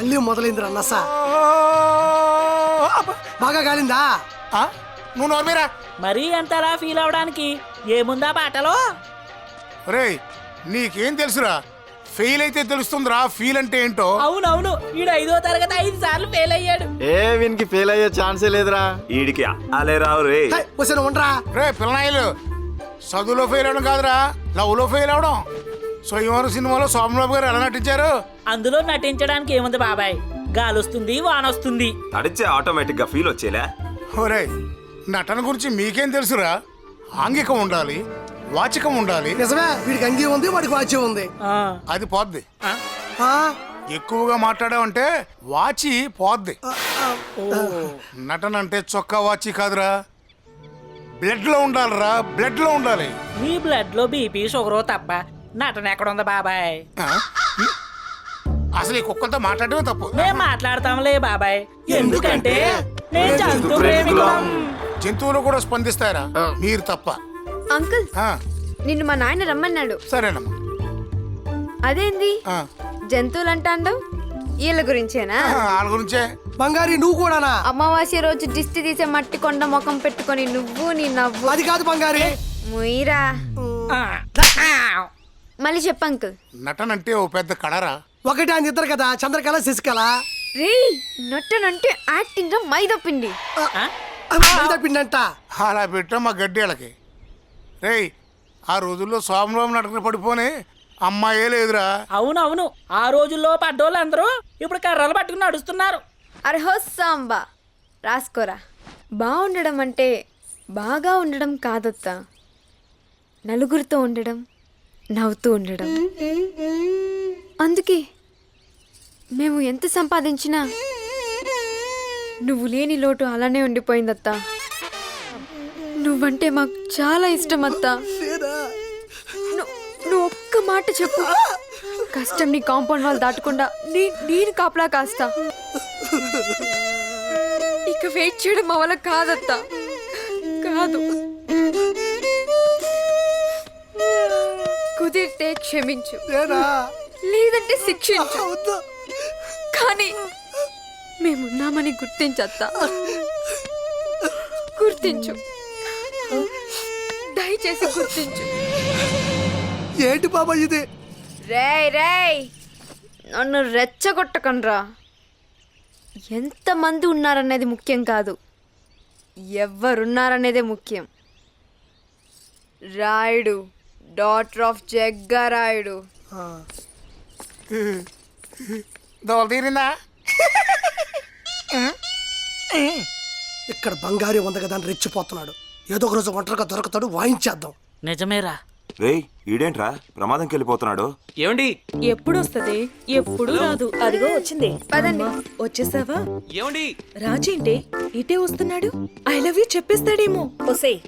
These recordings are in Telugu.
మళ్ళీ మొదలైందిరా నస. బాగా కాలిందా? నువ్వు నోర్మీరా. మరీ అంతలా ఫీల్ అవడానికి ఏముందా పాటలో? రే నీకేం తెలుసురా? ఫెయిల్ అయితే తెలుస్తుందిరా ఫీల్ అంటే ఏంటో. అవునవును, ఈడు 5వ తరగతి 5 సార్లు ఫెయిల్ అయ్యాడు. వీనికి ఫెయిల్ అయ్యే ఛాన్సే లేదురా. ఈడికి అలే రావు రే. ఉండరా రే పిల్లనాయలు, చదువులో ఫెయిల్ అవడం కాదురా, లవ్ లో ఫెయిల్ అవడం. స్వయంవరం సినిమాలో సోమబాబు గారు ఎలా నటించారు? అందులో నటించడానికి ఏముంది బాబాయ్, గాలొస్తుంది వానొస్తుంది. తడిచే ఆటోమేటిక్ గా ఫీల్ వచ్చేలా. ఒరే నటన గురించి మీకేం తెలుసురా? ఆంగికం ఉండాలి, వాచికం ఉండాలి. నిజమే, వీడికి అంగీ ఉంది, వాడికి వాచి ఉంది. అది పోద్ది. ఆ, ఎక్కువగా మాట్లాడావంటే వాచి పోద్ది. నటన అంటే చొక్కా వాచి కాదురా, బ్లడ్ లో ఉండాలిరా, బ్లడ్ లో ఉండాలి. మీ బ్లడ్ లో బీపీ షుగర్ తప్ప నటన ఎక్కడుంది బాబాయ్? అసలు ఈ కుక్కలతో మాట్లాడమే తప్పు. మేము మాట్లాడతాంలే బాబాయ్, ఎందుకంటే నేను జంతు ప్రేమికులం. జంతువులు కూడా స్పందిస్తారా? మీరు తప్ప. అంకుల్, ఆ, నిన్ను మా నాయన రమ్మన్నాడు. సరేనమ్మా. అదేంది ఆ, జంతువులు అంటాండవు? వీళ్ళ గురించేనా? వాళ్ళ గురించే. బంగారి నువ్వు కూడానా? అమావాస్య రోజు దిష్టి తీసే మట్టి కొండ ముఖం పెట్టుకొని నువ్వు నీ నవ్వు. అది కాదు బంగారి. ముయిరా. మళ్ళీ చెప్పు అంకుల్. నటన అంటే ఓ పెద్ద కడరా. ఒకటి ఆయన ఇద్దరు కదా, చంద్రకళ శశికళ. రే నట్టనంటే యాక్టింగ్ రా మైదా పిండి. పిండంట. అలా పెట్టాం మా గడ్డేళ్ళకి. రేయ్ ఆ రోజుల్లో సోమరావు నటన పడిపోనే అమ్మాయే లేదురా. అవునవును, ఆ రోజుల్లో పడ్డోళ్ళు అందరూ ఇప్పుడు కర్రలు పట్టుకుని నడుస్తున్నారు. అరే హో సాంబా, రాసుకోరా. బాగుండడం అంటే బాగా ఉండడం కాదత్తా, నలుగురితో ఉండడం, నవ్వుతూ ఉండడం. అందుకే మేము ఎంత సంపాదించినా నువ్వు లేని లోటు అలానే ఉండిపోయిందత్తా. నువ్వంటే మాకు చాలా ఇష్టం అత్తా. నువ్వు ఒక్క మాట చెప్పు, కష్టం నీ కాంపౌండ్ వాళ్ళు దాటకుండా నేను కాపలా కాస్తా. ఇక వెయిట్ చేయడం మా వల్ల కాదత్తా, కాదు. కుదిరితే క్షమించు, లేదంటే శిక్షించు, కానీ మేమున్నామని గుర్తించత్తా. గుర్తించు, దయచేసి గుర్తించు. ఏంటి బాబా ఇది? రేయ్ రేయ్, నన్ను రెచ్చగొట్టకండ్రా. ఎంతమంది ఉన్నారనేది ముఖ్యం కాదు, ఎవరున్నారనేదే ముఖ్యం. Rayudu, daughter of Jaggarayudu. దోల తీరిందా? ఇక్కడ బంగారి ఉంది కదా అని రెచ్చిపోతున్నాడు. ఏదో ఒక రోజు ఒంటరిగా దొరకతాడు, వాయించేద్దాం. నిజమేరా. రేయ్ ఈడేంట్రా ప్రమాదంకి వెళ్ళిపోతున్నాడు? ఏమండి? ఎప్పుడు వస్తది? ఎప్పుడు రాదు. అదిగో వచ్చింది. పదండి. వచ్చేసావా? ఏమండి? రాజేంటే ఇటే వస్తున్నాడు. ఐ లవ్ యూ చెప్పేస్తాడేమో. ఒసేయ్,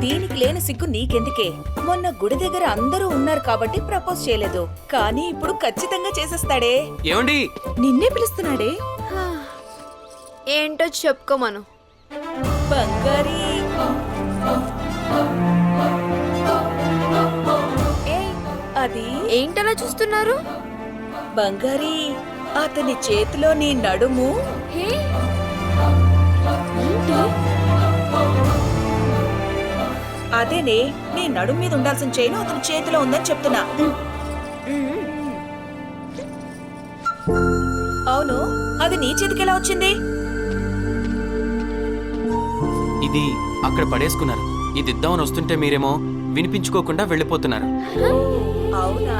దీనికి లేని సిగ్గు నీకెందుకే? మొన్న గుడి దగ్గర అందరూ ఉన్నారు కాబట్టి ప్రపోజ్ చేయలేదు, కానీ ఇప్పుడు ఖచ్చితంగా చేసేస్తాడే. ఏమండి? నిన్నే పిలుస్తున్నాడే. ఏంటో చెప్పుకోమను. బంగారీ, అది ఏంటలా చూస్తున్నారు? బంగారీ, అతని చేతిలో నీ నడుము. హే, అదేనే, నీ నడుము మీద ఉండాల్సిన చైన్ అతని చేతిలో ఉందని చెప్తున్నా. అవును, అది నీ చేతికి ఎలా వచ్చింది? ఇది అక్కడ పడేసుకున్నారు. ఇది ఇద్దామని వస్తుంటే మీరేమో వినిపించుకోకుండా వెళ్ళిపోతున్నారు. అవునా,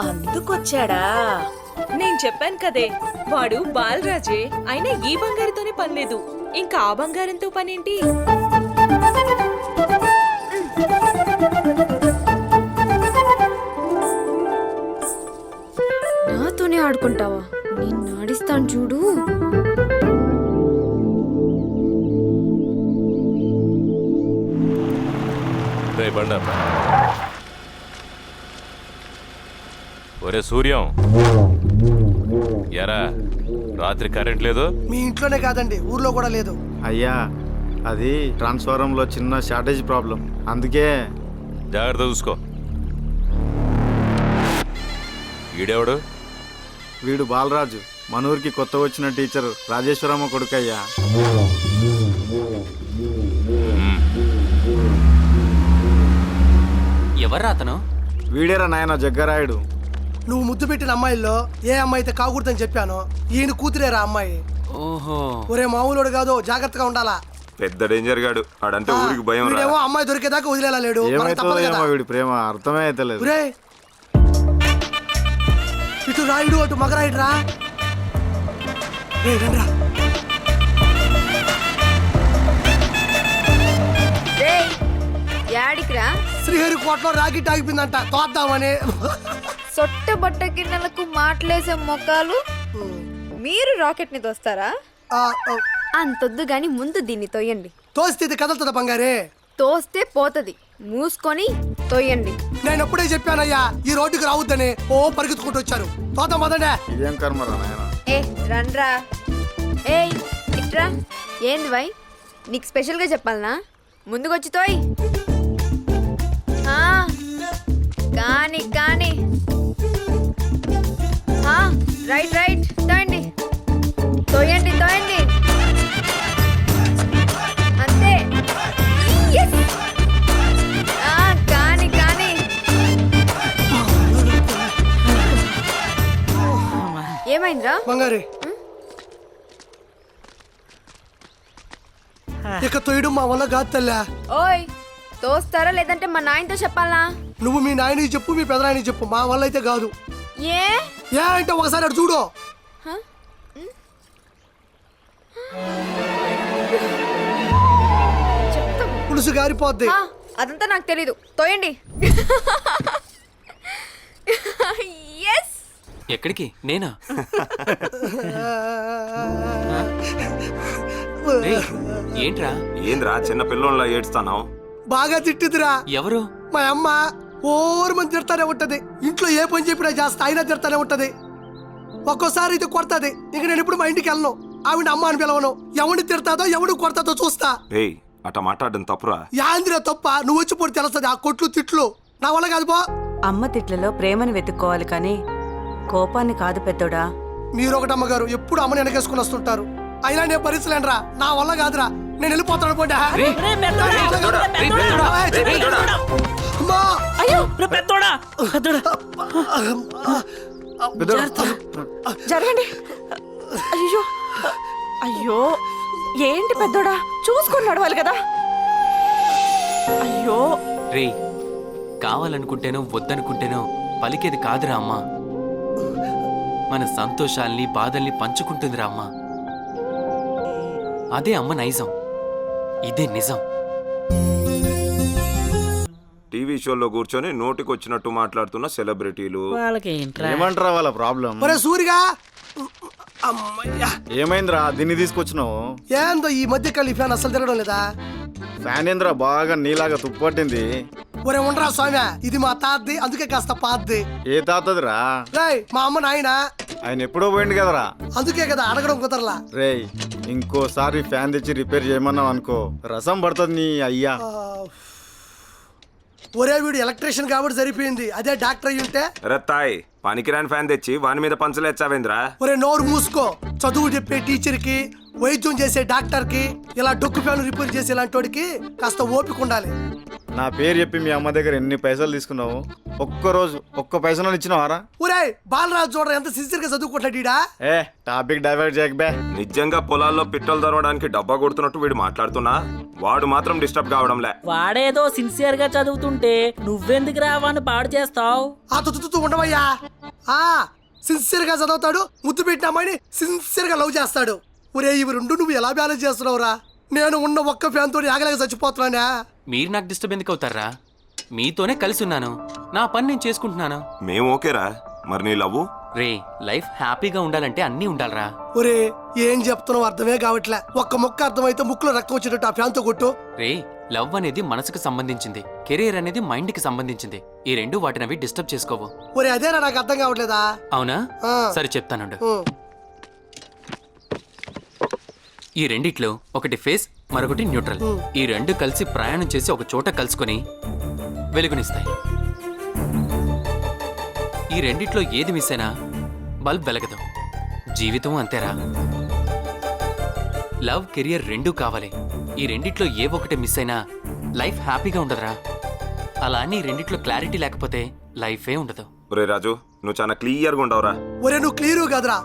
అందుకొచ్చాడా? నేను చెప్పాను కదే, వాడు బాలరాజే. అయినా ఈ బంగారుతోనే పనిలేదు, ఇంకా ఆ బంగారంతో పనేంటి? నాతోనే ఆడుకుంటావా? నిన్ను ఆడిస్తాను చూడు. ఒరే సూర్యం, ఎరా రాత్రి కరెంట్ లేదు? మీ ఇంట్లోనే కాదండి, ఊర్లో కూడా లేదు. అయ్యా అది ట్రాన్స్ఫారంలో చిన్న షార్టేజ్ ప్రాబ్లం, అందుకే. జాగ్రత్త చూసుకో. ఈడెవడు? వీడు బాలరాజు మన ఊరికి కొత్త వచ్చిన టీచర్ రాజేశ్వరమ్మ కొడుకయ్యా. ఎవర్రా అతను? వీడేరా నాయన జగ్గరాయుడు. నువ్వు ముద్దు పెట్టిన అమ్మాయిల్లో ఏ అమ్మాయి అయితే కాకూడదని చెప్పానో ఈయన కూతురేరా అమ్మాయి. ఓహో, ఒరే మామూలుడు కాదు, జాగ్రత్తగా ఉండాలా. పెద్ద డేంజర్ గాడు ఆడంటే ఊరికి భయం రా. వీడేమో అమ్మాయి దొరికేదాకా వదిలేలా లేడు. మనకు ఏమైతుందో తప్పదు కదా. ఏమో వీడి ప్రేమ అర్థమే అయితలేదు. ఒరే ఇటు రాయుడు అటు మగరాయుడు రా. రండ్రా. యాడికిరా? శ్రీహరికోటలో రాకెట్ ఆగిపోయిందంట, తోద్దామని. సొట్ట బట్ట గిన్నెలకు మాటలేసే మొక్కలు మీరు రాకెట్ ని తోస్తారా? ఆ, ఆ, అంతొద్దు గాని ముందు దీన్ని తోయండి. తోస్తే ఇది కదలుతుందా బంగారే? తోస్తే పోతది, మూసుకొని తోయండి. నేను ఎప్పుడే చెప్పానయ్యా ఈ రోడ్డుకి రావద్దని. ఓ పరిగెత్తుకుంటూ వచ్చారు. తోద్దాం పదండే. ఇదేం కర్మరా నాయన. ఏ రండ్రా. ఏయ్ ఇట్రా. ఏంది వై, నీకు స్పెషల్గా చెప్పాలనా? ముందుకొచ్చి తోయ్. కానీ కానీ రైట్ రైట్ తోయండి తోయండి తోయండి అంతే. Yes. కానీ కానీ ఏమైందిరా? బంగారే ఇక తోయడం మా వల్ల కాదు తల్లా. ఓయ్ తోస్తారా లేదంటే మా నాయనతో చెప్పాలా? నువ్వు మీ నాయనకి చెప్పు, మీ పెదనాయనకి చెప్పు, మా వల్ల అయితే కాదు. ఏ ఏ అంటే ఒకసారి అటు చూడు. చెప్తా. పులుసు గారిపోద్ది. అదంతా నాకు తెలీదు, తోయండి. ఎస్. ఎక్కడికి? నేనా? రేయ్, ఏంట్రా? ఏంద్రా చిన్న పిల్లోళ్ళ ఏడుస్తానావు? బాగా తిట్టిదిరా. ఎవరు? మా అమ్మ ఓరు మంది తిడతానే ఉంటది. ఇంట్లో ఏ పని చెప్పినా చేస్తా అయినా తిడతానే ఉంటది. ఒక్కోసారి ఇది కొడతాది. ఇక నేను ఇప్పుడు మా ఇంటికి వెళ్ళను. ఆవిడ అమ్మ అని పిలవను. ఎవడిని తిడతాదో ఎవడు కొడతాదో చూస్తా. రేయ్ అట మాట్లాడడం తప్పురా. యాంద్ర తప్ప నువ్వు వచ్చి పొడి తెలుస్తుంది. ఆ కొట్లు తిట్లు నా వల్ల కాదు. పో. అమ్మ తిట్లలో ప్రేమని వెతుక్కోవాలి కానీ కోపాన్ని కాదు పెద్దోడా. మీరు ఒకటమ్మ గారు ఎప్పుడు అమ్మని వెనకేసుకుని వస్తుంటారు. అయినా నేను భరించలేనురా, నా వల్ల కాదురా. నేను వెళ్ళిపోతాను. పోండి. అమ్మా. అయ్యో పెద్దోడా జరగండి. అయ్యో అయ్యో ఏంటి పెద్దోడా, చూసుకొని నడవాలి కదా. అయ్యో రే, కావాలనుకుంటేనో వద్దనుకుంటేనో పలికేది కాదురా అమ్మా. మన సంతోషాల్ని బాధల్ని పంచుకుంటుందిరా అమ్మా. అదే అమ్మ నైజం, ఇదే నిజం. టీవీ షోలో కూర్చొని నోటికొచ్చినట్టు మాట్లాడుతున్న సెలబ్రిటీలు. వాళ్ళకి ఏంట్రా? ఏమంటారా వాళ్ళ ప్రాబ్లం? ఒరే సూరిగా. అమ్మయ్యా. ఏమైందిరా దీన్ని తీసుకొచ్చినావు? ఏందో ఈ మధ్య కాలం ఈ ఫ్యాన్ అసలు తిరగడం లేదా? ఫ్యాన్ ఏంద్రా బాగా నీలాగా తుప్పట్టింది. ఒరే ఉండరా స్వామి, ఇది మా తాతది, అందుకే కాస్త పాతది. ఏ తాతదిరా? రేయ్ మా అమ్మ నాయన. ఆయన ఎప్పుడో పోయింది కదరా. అందుకే కదా అడగడం కుదరలా. రేయ్ ఇంకోసారి ఫ్యాన్ తెచ్చి రిపేర్ చేయమన్నావు అనుకో, రసం పడుతుంది నీ అయ్యా. ఒరే వీడు ఎలక్ట్రీషియన్ కాబట్టి సరిపోయింది. అదే డాక్టర్ అయ్యి ఉంటే. రత్తాయ్ పనికిరాని ఫ్యాన్ తెచ్చి వాని మీద పంచలేచ్చావేంద్రా? ఒరే నోరు మూసుకో. చదువు చెప్పే టీచర్ కి, వైద్యం చేసే డాక్టర్ కి, ఇలా డొక్కు ఫ్యాన్ రిపేర్ చేసే ఇలాంటి వాడికి కాస్త ఓపిక ఉండాలి. నా పేరు చెప్పి మీ అమ్మ దగ్గర ఎన్ని పైసలు తీసుకున్నావు? ఒక్కరోజు ఒక్క పైసలు ఇచ్చినావారా? ఒరే బాలరాజు చూడరా ఎంత సిన్సియర్ గా చదువుకుంటాడీడా. ఏ టాపిక్ డైవర్ట్ చేయక బే. నిజంగా పొలాల్లో పిట్టలు దొరవడానికి డబ్బా కొడుతున్నట్టు వీడు మాట్లాడుతున్నా, వాడు మాత్రం డిస్టర్బ్ కావడంలే. వాడేదో సిన్సియర్ గా చదువుతుంటే నువ్వెందుకు రావాన్ని పాడు చేస్తావు? ఆ తుత్తు ఉండవయ్యా. సిన్సియర్ గా చదువుతాడు, ముద్దు పెట్టిన అమ్మాయిని సిన్సియర్ గా లవ్ చేస్తాడు. ఒరే ఇవి రెండు నువ్వు ఎలా బ్యాలెన్స్ చేస్తున్నావురా? నేను ఉన్న ఒక్క ఫ్యాన్ తోటి ఆగలేక చచ్చిపోతున్నానా? మీరు నాకు డిస్టర్బ్ ఎందుకు అవుతారా? మీతోనే కలిసి ఉన్నాను, నా పని నేను చేసుకుంటున్నాను. మేము ఓకేరా, మరి నీ లవ్వు? రే, లైఫ్ హ్యాపీగా ఉండాలంటే అన్నీ ఉండాలరా. ఒరే ఏం చెప్తున్నావు అర్థమే కావట్లే. ఒక్క ముక్క అర్థమైతే ముక్కులో రక్తం వచ్చేటట్టు ఆ ఫ్యాన్ తో కొట్టు. రే, లవ్ అనేది మనసుకు సంబంధించింది, కెరీర్ అనేది మైండ్ కి సంబంధించింది. ఈ రెండు వాటినవి డిస్టర్బ్ చేసుకోవు. ఒరే అదేనా నాకు అర్థం కావట్లేదా? అవునా? ఆ. సరే చెప్తానండు. ఈ రెండిట్లో ఒకటి ఫేస్, మరొకటి న్యూట్రల్. ఈ రెండు కలిసి ప్రయాణం చేసి ఒక చోట కలుసుకొని వెలుగునిస్తాయి. ఈ రెండిట్లో ఏది మిస్ అయినా బల్బ్ వెలగదు. జీవితం అంతేరా. లవ్, కెరియర్ రెండూ కావాలి. ఈ రెండిట్లో ఏ ఒకటి మిస్ అయినా లైఫ్ హ్యాపీగా ఉండదురా. అలా అని ఈ రెండిట్లో క్లారిటీ లేకపోతే లైఫే ఉండదు. ఒరే రాజు, నువ్వు చాలా క్లియర్గా ఉండవురా. ఒరే నువ్వు క్లియర్ కాదురా,